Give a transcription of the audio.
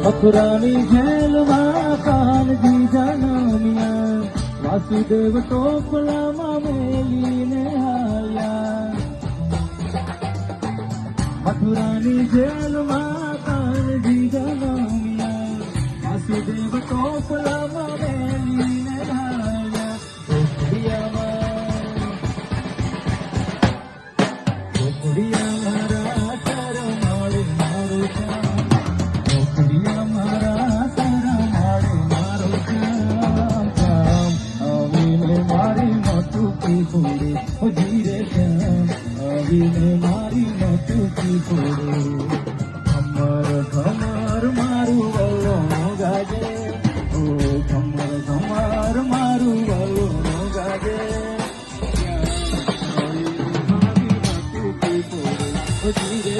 મથુરાની જેલમાં કાનજી જનમ્યા, વાસુદેવ ટોપલામાં મેલીને આવ્યા. મથુરાની જેલમાં કાનજી જનમ્યા, વાસુદેવ ટોપલામાં મેલીને આવ્યા. ઢોકળિયા મારા શરમાળે મારો શ્યામ, ઢોકળિયા મારા શરમાળે મારો શ્યામ. શ્યામ આવીને મારી મટુકી ફોડે, ઓ ધીરે શ્યામ આવીને મારી મટુકી ફોડે. ખમર ખમર મારું વલોણો ગાજે, ઓ ખમર ખમર મારું વલોણો ગાજે. ધીરે